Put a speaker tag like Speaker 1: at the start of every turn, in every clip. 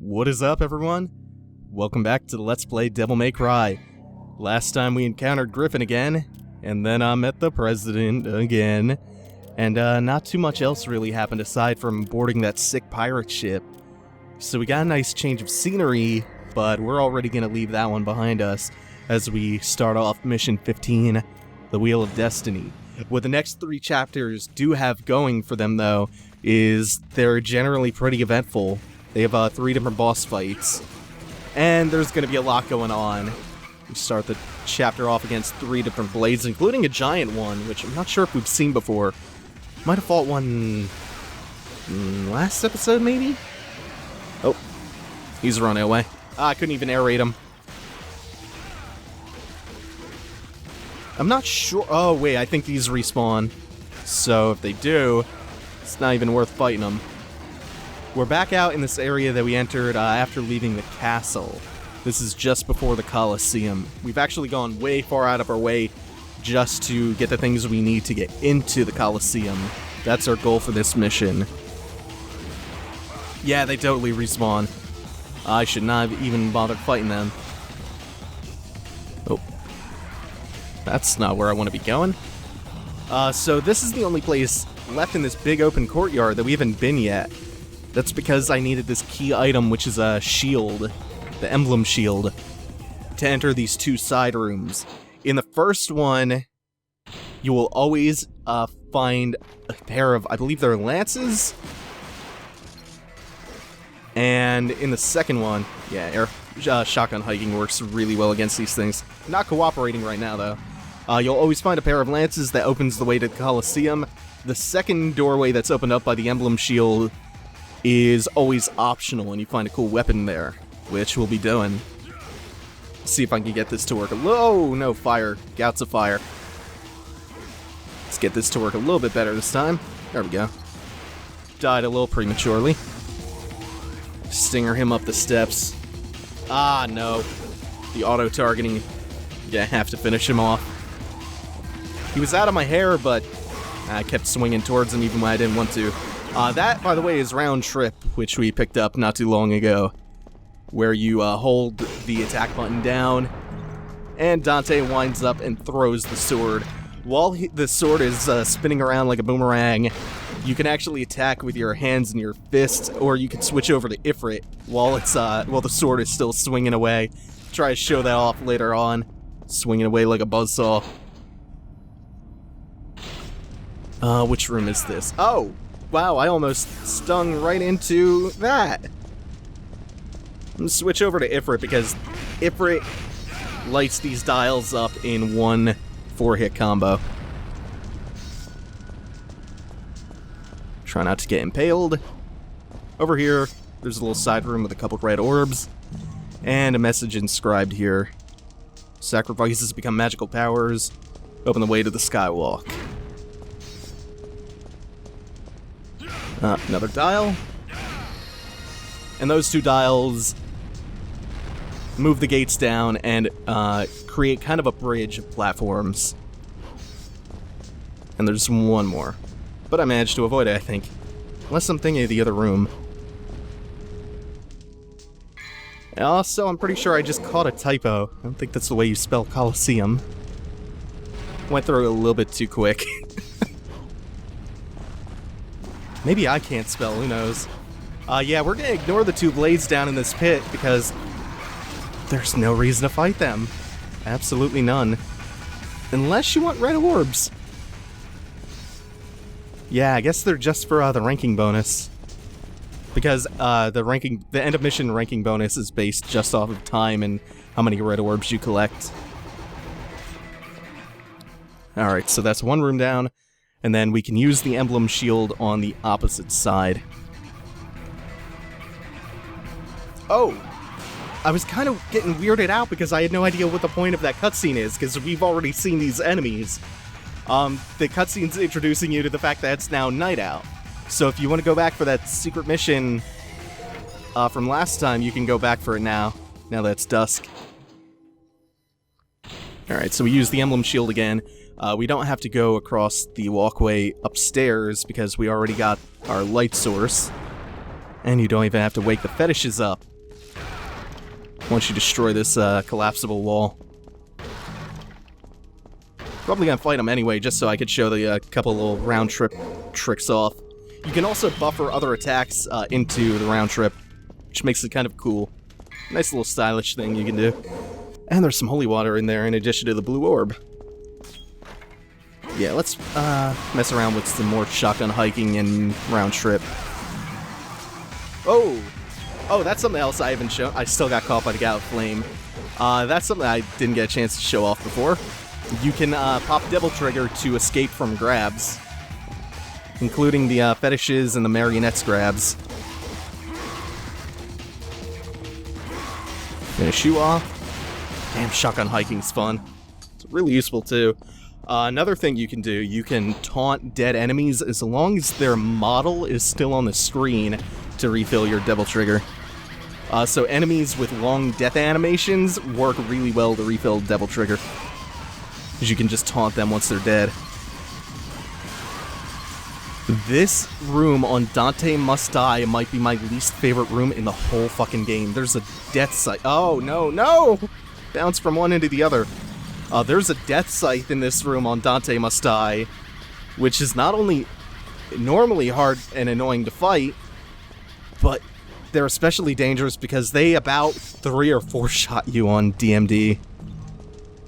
Speaker 1: What is up, everyone? Welcome back to the Let's Play Devil May Cry. Last time we encountered Griffin again, and then I met the President again, and not too much else really happened aside from boarding that sick pirate ship. So we got a nice change of scenery, but we're already gonna leave that one behind us as we start off Mission 15, The Wheel of Destiny. What the next 3 chapters do have going for them, though, is they're generally pretty eventful. They have 3 different boss fights, and there's going to be a lot going on. We start the chapter off against 3 different blades, including a giant one, which I'm not sure if we've seen before. Might have fought one last episode, maybe? Oh, he's running away. I couldn't even air raid him. I'm not sure. Oh, wait, I think these respawn. So if they do, it's not even worth fighting them. We're back out in this area that we entered after leaving the castle. This is just before the Colosseum. We've actually gone way far out of our way just to get the things we need to get into the Colosseum. That's our goal for this mission. Yeah, they totally respawn. I should not have even bothered fighting them. Oh. That's not where I want to be going. So this is the only place left in this big open courtyard that we haven't been yet. That's because I needed this key item, which is a shield, the emblem shield, to enter these 2 side rooms. In the first one, you will always find a pair of, I believe they're lances. And in the second one, yeah, shotgun hiking works really well against these things. Not cooperating right now, though. You'll always find a pair of lances that opens the way to the Colosseum. The second doorway that's opened up by the emblem shield is always optional, and you find a cool weapon there, which we'll be doing. See if I can get this to work. Oh, no, fire. Gouts of fire. Let's get this to work a little bit better this time. There we go. Died a little prematurely. Stinger him up the steps. Ah, no. The auto-targeting. Yeah, I have to finish him off. He was out of my hair, but I kept swinging towards him even when I didn't want to. That, by the way, is Round Trip, which we picked up not too long ago, where you hold the attack button down, and Dante winds up and throws the sword. While the sword is spinning around like a boomerang, you can actually attack with your hands and your fists, or you can switch over to Ifrit while the sword is still swinging away. Try to show that off later on, swinging away like a buzzsaw. Which room is this? Oh! Wow, I almost stung right into that. I'm gonna switch over to Ifrit because Ifrit lights these dials up in one 4-hit combo. Try not to get impaled. Over here, there's a little side room with a couple red orbs, and a message inscribed here. Sacrifices become magical powers. Open the way to the Skywalk. Another dial. And those 2 dials move the gates down and create kind of a bridge of platforms. And there's one more. But I managed to avoid it, I think. Unless I'm thinking of the other room. And also, I'm pretty sure I just caught a typo. I don't think that's the way you spell Colosseum. Went through it a little bit too quick. Maybe I can't spell, who knows. Yeah, we're gonna ignore the 2 blades down in this pit because there's no reason to fight them. Absolutely none. Unless you want red orbs. Yeah, I guess they're just for the ranking bonus. Because the end of mission ranking bonus is based just off of time and how many red orbs you collect. Alright, so that's 1 room down. And then we can use the emblem shield on the opposite side. Oh! I was kind of getting weirded out because I had no idea what the point of that cutscene is, because we've already seen these enemies. The cutscene's introducing you to the fact that it's now night out. So if you want to go back for that secret mission from last time, you can go back for it now that it's dusk. Alright, so we use the emblem shield again. We don't have to go across the walkway upstairs because we already got our light source. And you don't even have to wake the fetishes up. once you destroy this collapsible wall. Probably gonna fight him anyway, just so I could show the couple little round trip tricks off. You can also buffer other attacks into the round trip, which makes it kind of cool. Nice little stylish thing you can do. And there's some holy water in there in addition to the blue orb. Yeah, let's mess around with some more shotgun hiking and round trip. Oh! Oh, that's something else I haven't shown. I still got caught by the Gout Flame. That's something I didn't get a chance to show off before. You can pop Devil Trigger to escape from grabs, including the fetishes and the marionettes grabs. Finish you off. Damn, shotgun hiking's fun. It's really useful too. Another thing you can do, you can taunt dead enemies as long as their model is still on the screen to refill your Devil Trigger. So enemies with long death animations work really well to refill Devil Trigger, because you can just taunt them once they're dead. This room on Dante Must Die might be my least favorite room in the whole fucking game. There's a death scythe. Oh, no, no! Bounce from one end to the other. There's a death scythe in this room on Dante Must Die, which is not only normally hard and annoying to fight, but they're especially dangerous because they about 3 or 4 shot you on DMD.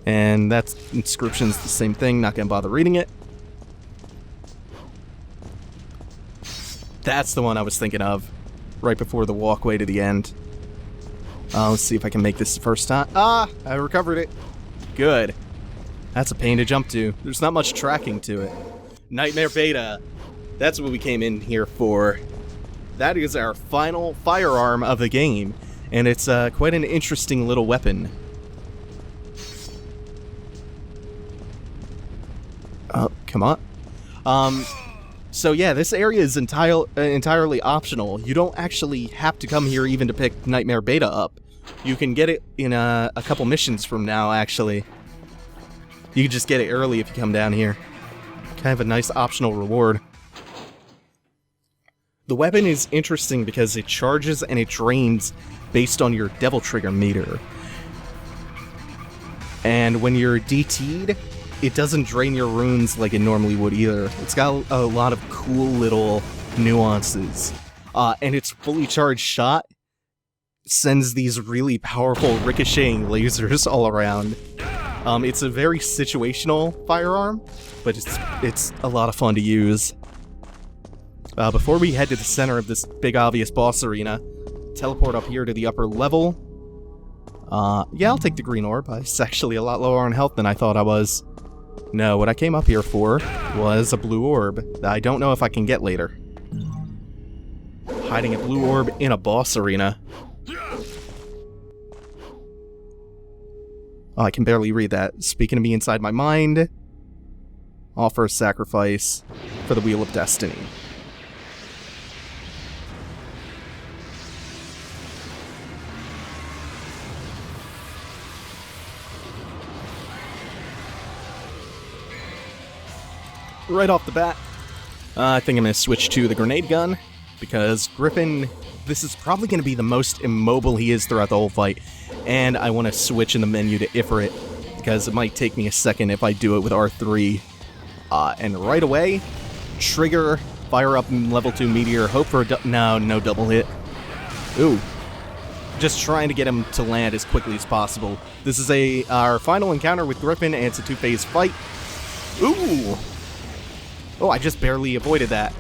Speaker 1: And that inscription's the same thing, not gonna bother reading it. That's the one I was thinking of, right before the walkway to the end. Let's see if I can make this the first time. Ah! I recovered it. Good. That's a pain to jump to. There's not much tracking to it. Nightmare Beta. That's what we came in here for. That is our final firearm of the game, and it's quite an interesting little weapon. Oh, come on. So yeah, this area is entirely optional. You don't actually have to come here even to pick Nightmare Beta up. You can get it in a couple missions from now, actually. You can just get it early if you come down here. Kind of a nice optional reward. The weapon is interesting because it charges and it drains based on your Devil Trigger meter. And when you're DT'd, it doesn't drain your runes like it normally would either. It's got a lot of cool little nuances. And its fully charged shot sends these really powerful ricocheting lasers all around. It's a very situational firearm, but it's a lot of fun to use. Before we head to the center of this big obvious boss arena, teleport up here to the upper level. Yeah, I'll take the green orb. I was actually a lot lower on health than I thought I was. No, what I came up here for was a blue orb that I don't know if I can get later. Hiding a blue orb in a boss arena. Oh, I can barely read that. Speaking to me inside my mind. Offer a sacrifice for the Wheel of Destiny. Right off the bat, I think I'm going to switch to the grenade gun, because Griffin, this is probably going to be the most immobile he is throughout the whole fight, and I want to switch in the menu to Ifrit, because it might take me a second if I do it with R3. And right away, trigger, fire up level 2 meteor, hope for a no double hit. Ooh. Just trying to get him to land as quickly as possible. This is our final encounter with Griffin, and it's a 2-phase fight. Ooh! Oh, I just barely avoided that.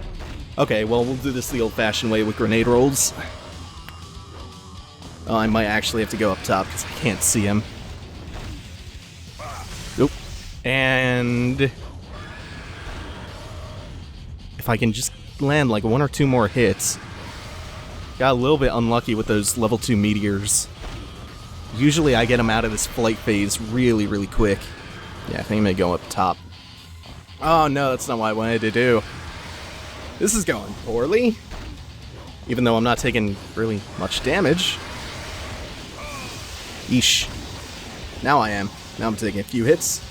Speaker 1: Okay, well, we'll do this the old-fashioned way with grenade rolls. Oh, I might actually have to go up top because I can't see him. Oop. And if I can just land like 1 or 2 more hits. Got a little bit unlucky with those level 2 meteors. Usually I get them out of this flight phase really, really quick. Yeah, I think I'm gonna go up top. Oh no, that's not what I wanted to do. This is going poorly. Even though I'm not taking really much damage. Eesh. Now I am. Now I'm taking a few hits.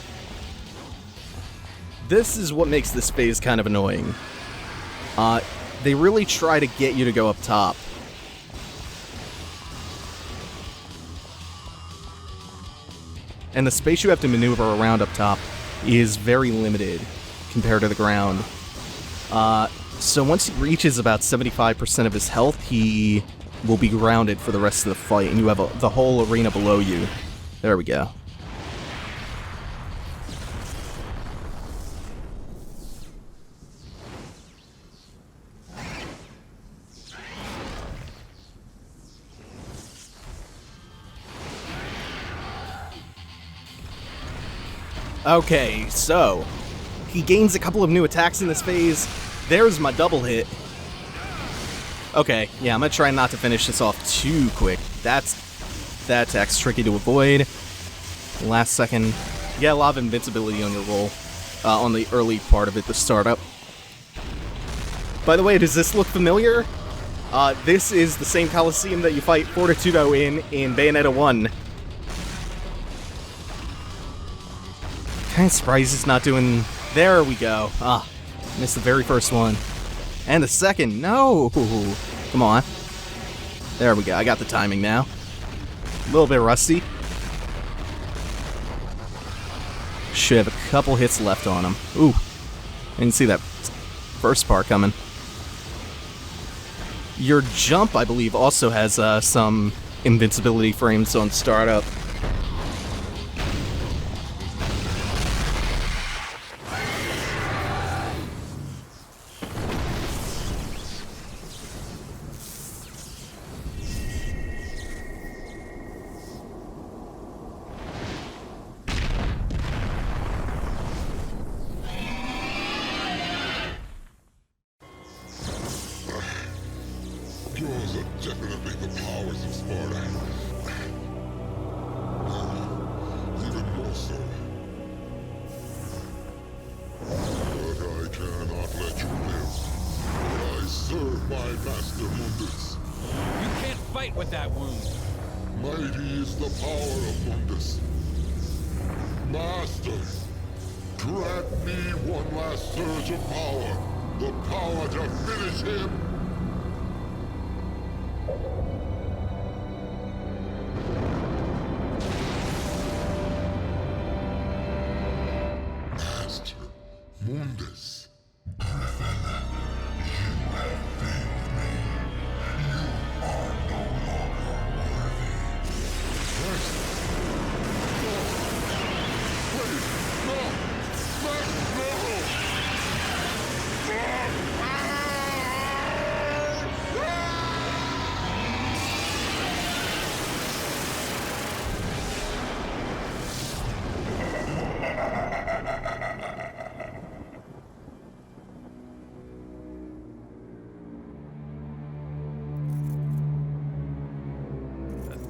Speaker 1: This is what makes this phase kind of annoying. They really try to get you to go up top. and the space you have to maneuver around up top is very limited compared to the ground. So once he reaches about 75% of his health, he will be grounded for the rest of the fight, and you have the whole arena below you. There we go. Okay, so he gains a couple of new attacks in this phase. There's my double hit. Okay, yeah, I'm gonna try not to finish this off too quick. That attack's tricky to avoid. Last second. You get a lot of invincibility on your roll. On the early part of it, the startup. By the way, does this look familiar? This is the same Coliseum that you fight Fortuitous in Bayonetta 1. Kinda surprised it's not doing... There we go. Missed the very first one. And the second. No! Come on. There we go. I got the timing now. A little bit rusty. Should have a couple hits left on him. Ooh. I didn't see that first part coming. Your jump, I believe, also has some invincibility frames on startup.
Speaker 2: Yours are definitely the powers of Sparta. Even more so. But I cannot let you live. I serve my master Mundus.
Speaker 3: You can't fight with that wound.
Speaker 2: Mighty is the power of Mundus. Master, grant me one last surge of power. The power to finish him. Master Mundus.
Speaker 4: Griffin, you have failed me. You are no longer worthy.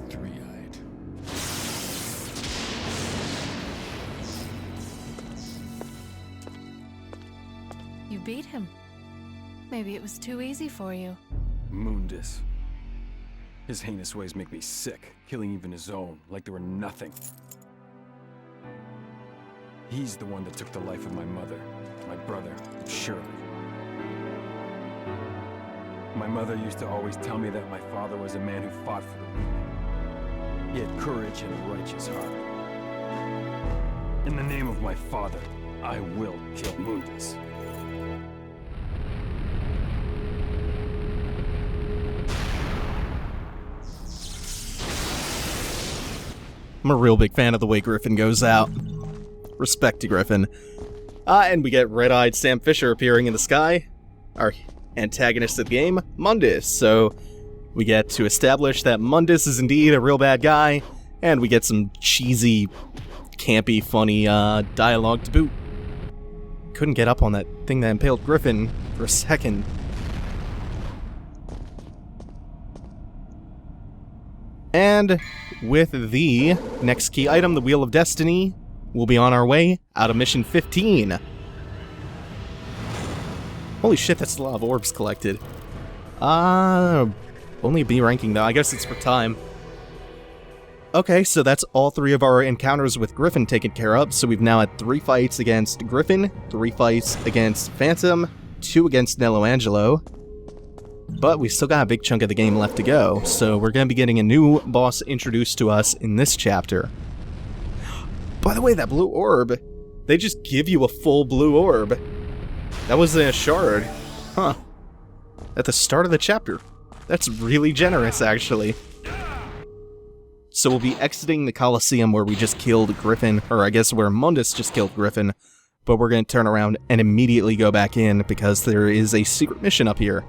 Speaker 3: Three-eyed.
Speaker 5: You beat him. Maybe it was too easy for you.
Speaker 3: Mundus. His heinous ways make me sick, killing even his own, like they were nothing. He's the one that took the life of my mother, my brother, and Shirley. My mother used to always tell me that my father was a man who fought for the weak. He had courage and a righteous heart. In the name of my father, I will kill Mundus.
Speaker 1: I'm a real big fan of the way Griffin goes out. Respect to Griffin. And we get red-eyed Sam Fisher appearing in the sky. Our antagonist of the game, Mundus. So we get to establish that Mundus is indeed a real bad guy, and we get some cheesy, campy, funny dialogue to boot. Couldn't get up on that thing that impaled Griffin for a second. And with the next key item, the Wheel of Destiny, we'll be on our way out of Mission 15. Holy shit, that's a lot of orbs collected. Only a B ranking though, I guess it's for time. Okay, so that's all three of our encounters with Griffin taken care of, so we've now had 3 fights against Griffin, 3 fights against Phantom, 2 against Nelo Angelo. But we still got a big chunk of the game left to go, so we're going to be getting a new boss introduced to us in this chapter. By the way, that blue orb, they just give you a full blue orb. That wasn't a shard. Huh. At the start of the chapter. That's really generous, actually. So we'll be exiting the Colosseum where we just killed Griffin, or I guess where Mundus just killed Griffin, but we're going to turn around and immediately go back in because there is a secret mission up here.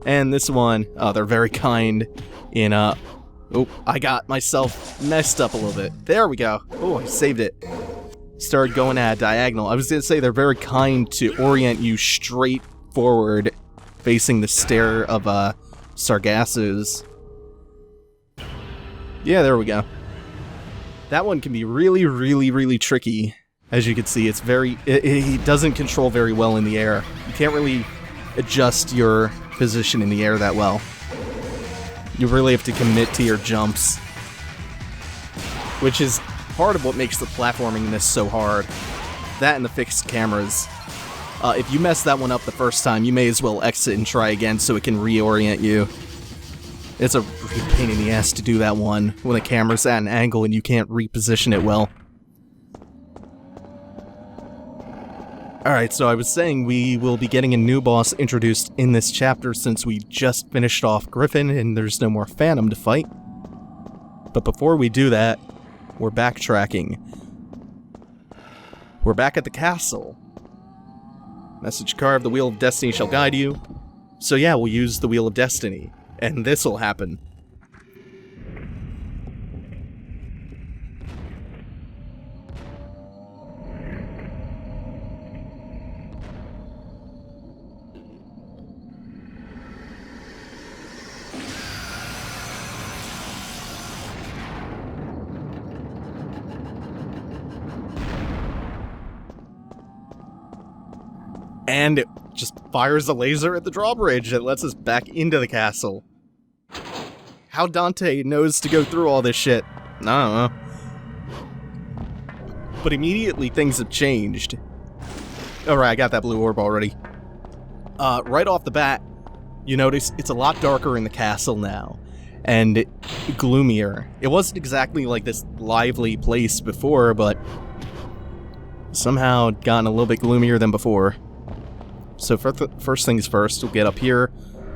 Speaker 1: And this one, they're very kind in, oh, I got myself messed up a little bit. There we go. Oh, I saved it. Started going at a diagonal. I was going to say they're very kind to orient you straight forward, facing the stair of, Sargassos. Yeah, there we go. That one can be really, really, really tricky. As you can see, it's very... It doesn't control very well in the air. You can't really adjust your position in the air that well. You really have to commit to your jumps. Which is part of what makes the platforming in this so hard. That and the fixed cameras. If you mess that one up the first time, you may as well exit and try again so it can reorient you. It's a real pain in the ass to do that one when the camera's at an angle and you can't reposition it well. Alright, so I was saying we will be getting a new boss introduced in this chapter since we just finished off Griffin and there's no more Phantom to fight. But before we do that, we're backtracking. We're back at the castle. Message carved, the Wheel of Destiny shall guide you. So yeah, we'll use the Wheel of Destiny. And this'll happen. And it just fires a laser at the drawbridge that lets us back into the castle. How Dante knows to go through all this shit, I don't know. But immediately things have changed. Alright, I got that blue orb already. Right off the bat, you notice it's a lot darker in the castle now. And gloomier. It wasn't exactly like this lively place before, but somehow gotten a little bit gloomier than before. So first things first, we'll get up here,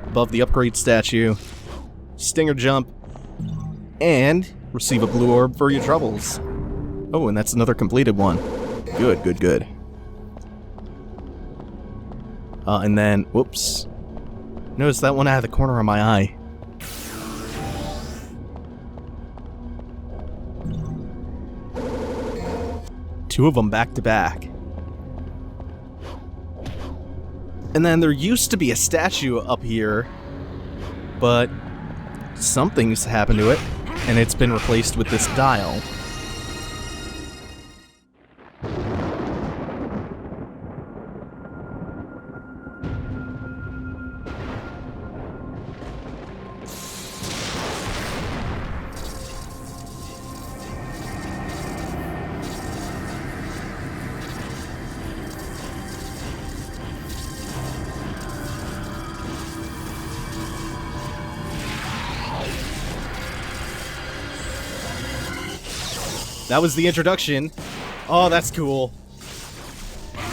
Speaker 1: above the upgrade statue, stinger jump, and receive a blue orb for your troubles. Oh, and that's another completed one. Good, good, good. And then, whoops. Notice that one out of the corner of my eye. Two of them back to back. And then there used to be a statue up here, but something's happened to it, and it's been replaced with this dial. That was the introduction. Oh, that's cool.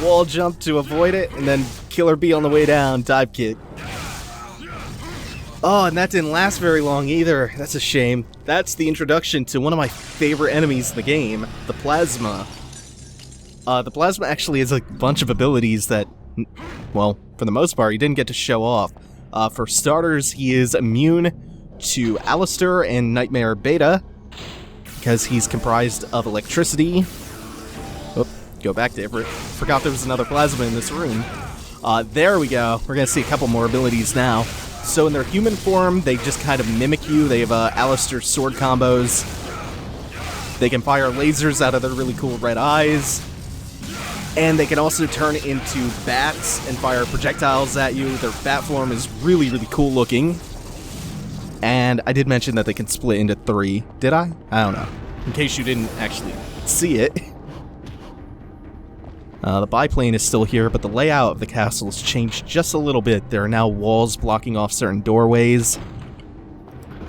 Speaker 1: Wall jump to avoid it, and then Killer Bee on the way down, dive kick. Oh, and that didn't last very long either. That's a shame. That's the introduction to one of my favorite enemies in the game, the Plasma. The Plasma actually has a bunch of abilities that, well, for the most part, he didn't get to show off. For starters, he is immune to Alistair and Nightmare Beta, because he's comprised of electricity. Oh, go back to Everett. Forgot there was another plasma in this room. There we go. We're gonna see a couple more abilities now. So in their human form, they just kind of mimic you. They have Alistair sword combos. They can fire lasers out of their really cool red eyes. And they can also turn into bats and fire projectiles at you. Their bat form is really, really cool looking. And I did mention that they can split into 3. Did I? I don't know. In case you didn't actually see it. The biplane is still here, but the layout of the castle has changed just a little bit. There are now walls blocking off certain doorways.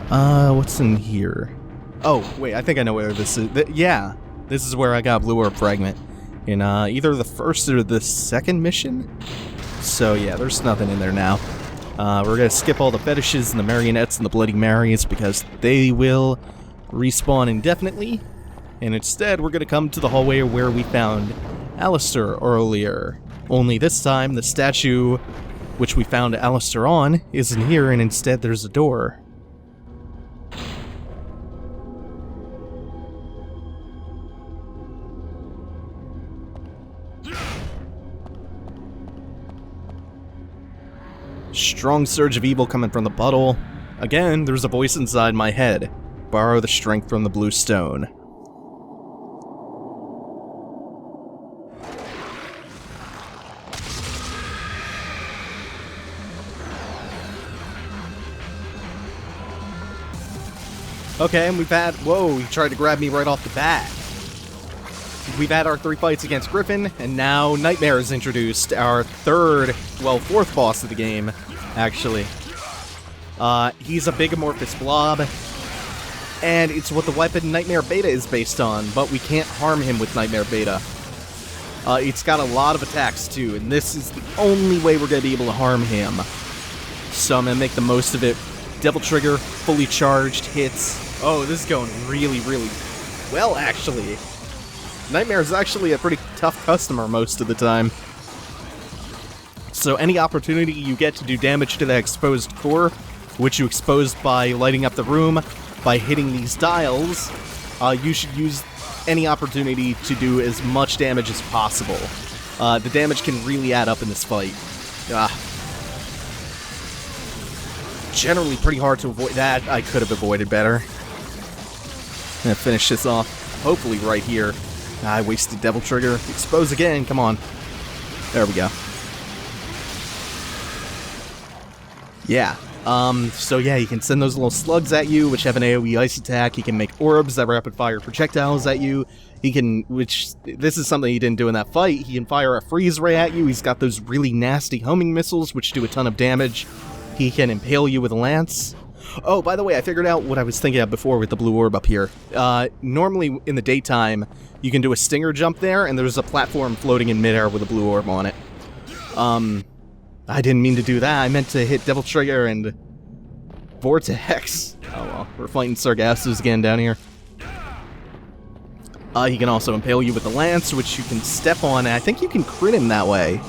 Speaker 1: What's in here? Oh, wait, I think I know where this is. Yeah, this is where I got Blue Orb Fragment. In, either the first or the second mission? So, yeah, there's nothing in there now. We're gonna skip all the fetishes and the marionettes and the Bloody Marys because they will respawn indefinitely. And instead, we're gonna come to the hallway where we found Alistair earlier. Only this time, the statue which we found Alistair on isn't here, and instead there's a door. Strong surge of evil coming from the puddle. Again, there's a voice inside my head. Borrow the strength from the blue stone. Okay, and we've had... Whoa, he tried to grab me right off the bat. We've had our 3 fights against Griffin, and now Nightmare is introduced. Our fourth boss of the game, actually. He's a big amorphous blob, and it's what the weapon Nightmare Beta is based on, but we can't harm him with Nightmare Beta. It's got a lot of attacks, too, and this is the only way we're going to be able to harm him. So I'm going to make the most of it. Devil Trigger, fully charged, hits. Oh, this is going really, really well, actually. Nightmare is actually a pretty tough customer most of the time. So any opportunity you get to do damage to that exposed core, which you expose by lighting up the room, by hitting these dials, you should use any opportunity to do as much damage as possible. The damage can really add up in this fight. Generally pretty hard to avoid. That I could have avoided better. I'm gonna finish this off, hopefully right here. I wasted Devil Trigger. Expose again, come on. There we go. Yeah. So yeah, you can send those little slugs at you, which have an AoE ice attack. He can make orbs that rapid-fire projectiles at you. He can, this is something he didn't do in that fight, he can fire a freeze ray at you. He's got those really nasty homing missiles, which do a ton of damage. He can impale you with a lance. Oh, by the way, I figured out what I was thinking of before with the blue orb up here. Normally, in the daytime, you can do a stinger jump there, and there's a platform floating in midair with a blue orb on it. I didn't mean to do that. I meant to hit Devil Trigger and Vortex. Oh well, we're fighting Sargassos again down here. He can also impale you with the lance, which you can step on, and I think you can crit him that way.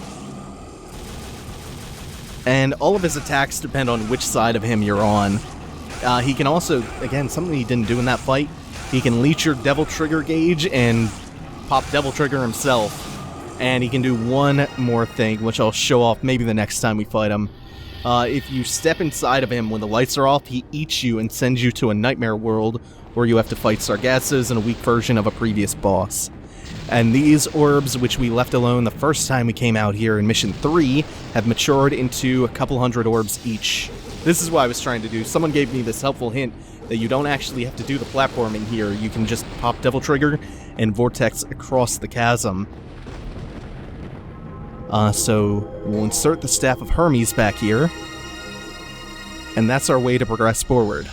Speaker 1: And all of his attacks depend on which side of him you're on. He can also, again, something he didn't do in that fight, he can leech your Devil Trigger gauge and pop Devil Trigger himself. And he can do one more thing, which I'll show off maybe the next time we fight him. If you step inside of him when the lights are off, he eats you and sends you to a nightmare world where you have to fight Sargassos and a weak version of a previous boss. And these orbs, which we left alone the first time we came out here in Mission 3, have matured into a couple hundred orbs each. This is what I was trying to do. Someone gave me this helpful hint that you don't actually have to do the platforming here. You can just pop Devil Trigger and Vortex across the chasm. So we'll insert the Staff of Hermes back here. And that's our way to progress forward.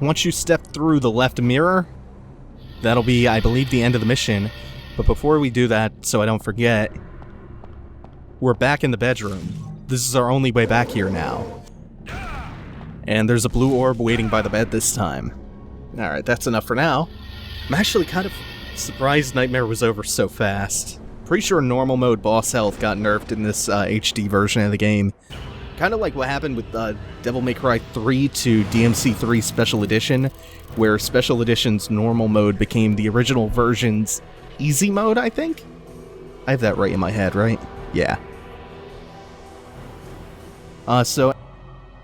Speaker 1: Once you step through the left mirror, that'll be, I believe, the end of the mission. But before we do that, so I don't forget, we're back in the bedroom. This is our only way back here now. And there's a blue orb waiting by the bed this time. Alright, that's enough for now. I'm actually kind of surprised Nightmare was over so fast. Pretty sure normal mode boss health got nerfed in this HD version of the game. Kind of like what happened with Devil May Cry 3 to DMC 3 Special Edition, where Special Edition's normal mode became the original version's easy mode, I think? I have that right in my head, right? Yeah.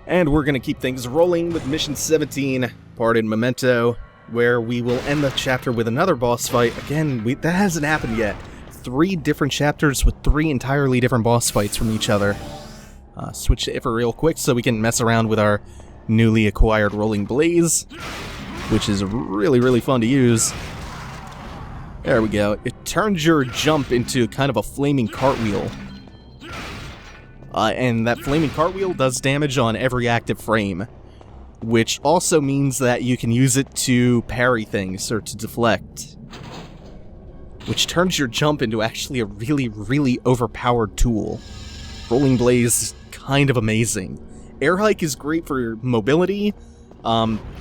Speaker 1: And we're gonna keep things rolling with Mission 17, Pardon Memento, where we will end the chapter with another boss fight. Again, that hasn't happened yet. 3 different chapters with 3 entirely different boss fights from each other. Switch to Iffa real quick so we can mess around with our newly acquired Rolling Blaze, which is really, really fun to use. There we go. It turns your jump into kind of a flaming cartwheel. And that flaming cartwheel does damage on every active frame, which also means that you can use it to parry things or to deflect, which turns your jump into actually a really, really overpowered tool. Rolling Blaze is kind of amazing. Air Hike is great for mobility.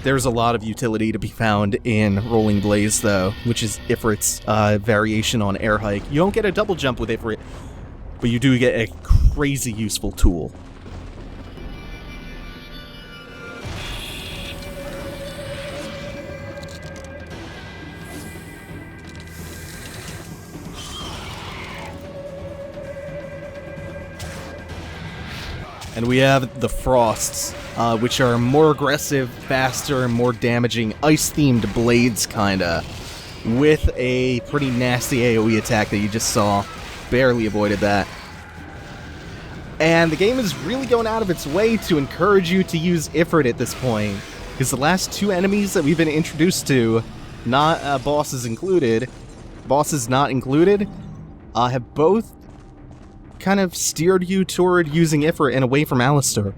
Speaker 1: There's a lot of utility to be found in Rolling Blaze, though, which is Ifrit's variation on Air Hike. You don't get a double jump with Ifrit, but you do get a crazy useful tool. And we have the Frosts, which are more aggressive, faster, and more damaging ice-themed blades, kinda, with a pretty nasty AoE attack that you just saw. Barely avoided that. And the game is really going out of its way to encourage you to use Ifrit at this point, because the last two enemies that we've been introduced to, not bosses not included, have both kind of steered you toward using Ifrit and away from Alistair.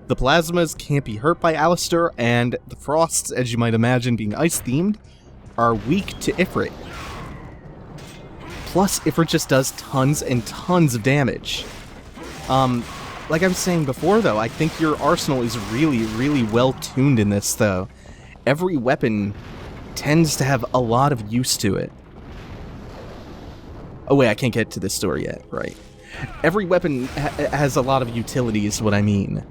Speaker 1: The Plasmas can't be hurt by Alistair, and the Frosts, as you might imagine being ice-themed, are weak to Ifrit. Plus, Ifrit just does tons and tons of damage. Like I was saying before, though, I think your arsenal is really, really well tuned in this, though. Every weapon tends to have a lot of use to it. Oh wait, I can't get to this door yet, right. Every weapon has a lot of utility, is what I mean.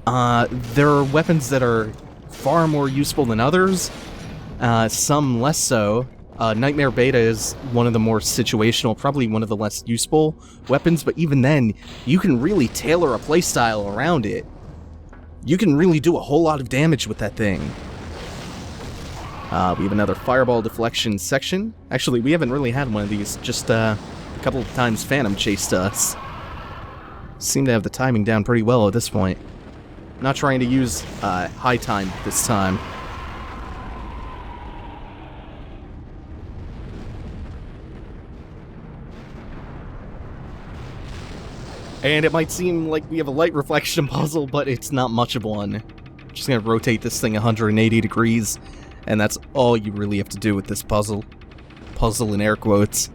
Speaker 1: There are weapons that are far more useful than others, some less so. Nightmare Beta is one of the more situational, probably one of the less useful weapons, but even then, you can really tailor a playstyle around it. You can really do a whole lot of damage with that thing. We have another fireball deflection section. Actually, we haven't really had one of these, just a couple of times Phantom chased us. Seem to have the timing down pretty well at this point. Not trying to use high time this time. And it might seem like we have a light reflection puzzle, but it's not much of one. Just gonna rotate this thing 180 degrees, and that's all you really have to do with this puzzle. Puzzle in air quotes.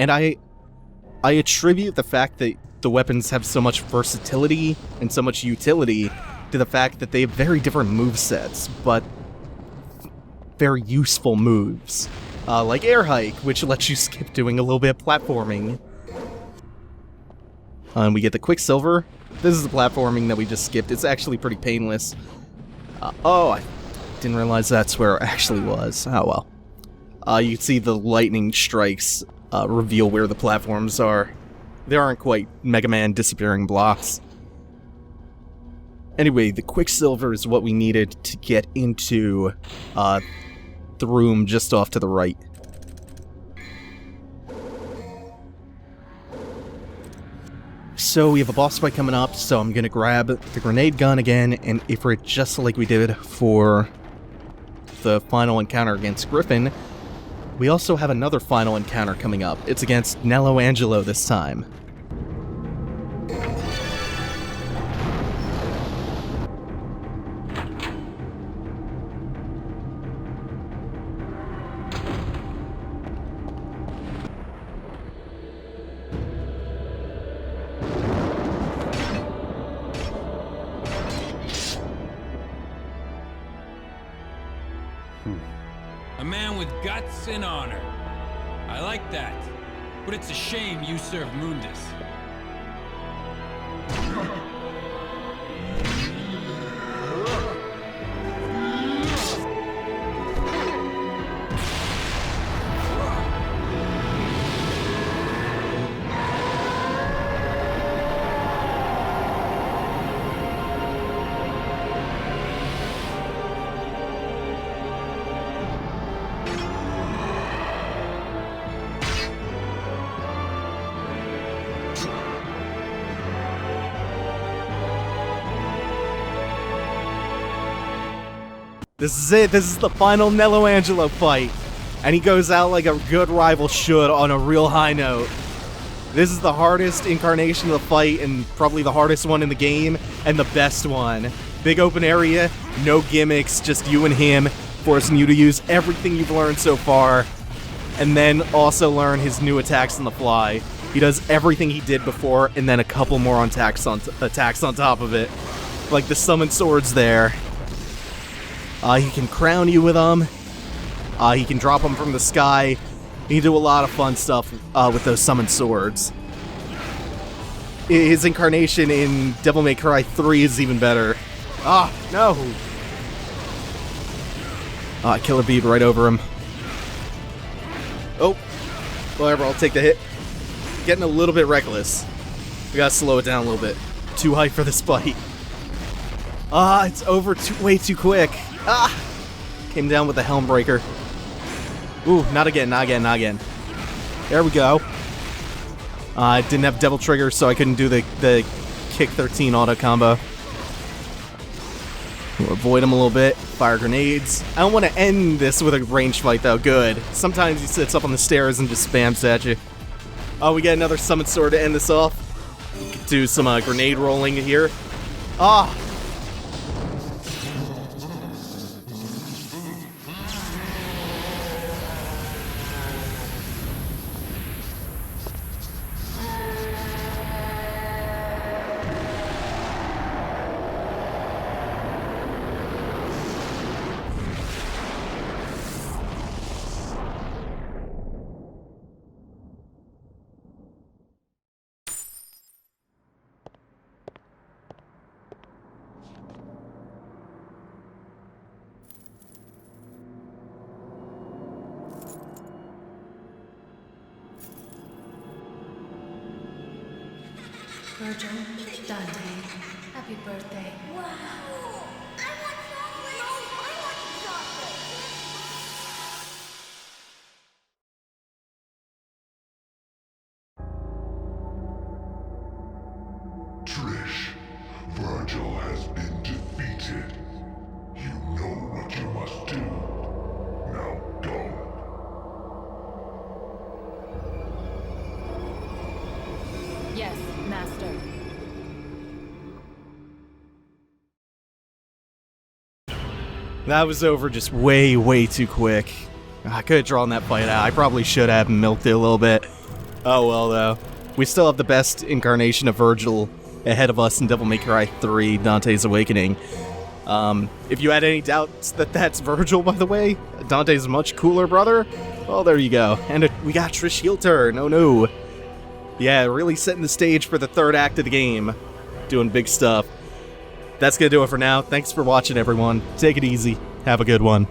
Speaker 1: And I attribute the fact that the weapons have so much versatility and so much utility to the fact that they have very different movesets, but very useful moves. Like Air Hike, which lets you skip doing a little bit of platforming. And we get the Quicksilver. This is the platforming that we just skipped. It's actually pretty painless. Oh, I didn't realize that's where it actually was. Oh well. You can see the lightning strikes reveal where the platforms are. They aren't quite Mega Man disappearing blocks. Anyway, the Quicksilver is what we needed to get into the room just off to the right. So we have a boss fight coming up, so I'm gonna grab the grenade gun again and Ifrit just like we did for the final encounter against Griffin. We also have another final encounter coming up. It's against Nelo Angelo this time.
Speaker 6: A man with guts and honor. I like that. But it's a shame you serve Mundus.
Speaker 1: This is it. This is the final Nelo Angelo fight. And he goes out like a good rival should on a real high note. This is the hardest incarnation of the fight and probably the hardest one in the game and the best one. Big open area, no gimmicks, just you and him, forcing you to use everything you've learned so far and then also learn his new attacks on the fly. He does everything he did before and then a couple more attacks on top of it. Like the summon swords there. He can crown you with them. He can drop them from the sky. He can do a lot of fun stuff with those summoned swords. His incarnation in Devil May Cry 3 is even better. Ah, no! Killer bead right over him. Oh, whatever, I'll take the hit. Getting a little bit reckless. We gotta slow it down a little bit. Too high for this fight. It's over way too quick. Came down with the helm breaker. Ooh, not again, not again, not again. There we go. I didn't have Devil Trigger, so I couldn't do the Kick 13 auto combo. We'll avoid him a little bit. Fire grenades. I don't want to end this with a range fight, though. Good. Sometimes he sits up on the stairs and just spams at you. Oh, we get another summon sword to end this off. We could do some grenade rolling here.
Speaker 5: Virgil, Dante, happy birthday.
Speaker 7: Wow! I want chocolate! No, I want chocolate!
Speaker 4: Trish, Virgil has been defeated. You know what you must do. Now go.
Speaker 5: Yes, Master.
Speaker 1: That was over just way too quick. I could have drawn that fight out. I probably should have milked it a little bit. Oh well, though. We still have the best incarnation of Virgil ahead of us in Devil May Cry 3, Dante's Awakening. If you had any doubts that that's Virgil, by the way, Dante's much cooler brother, well, there you go. And we got Trish heel turn. No. Yeah, really setting the stage for the third act of the game. Doing big stuff. That's gonna do it for now. Thanks for watching, everyone. Take it easy. Have a good one.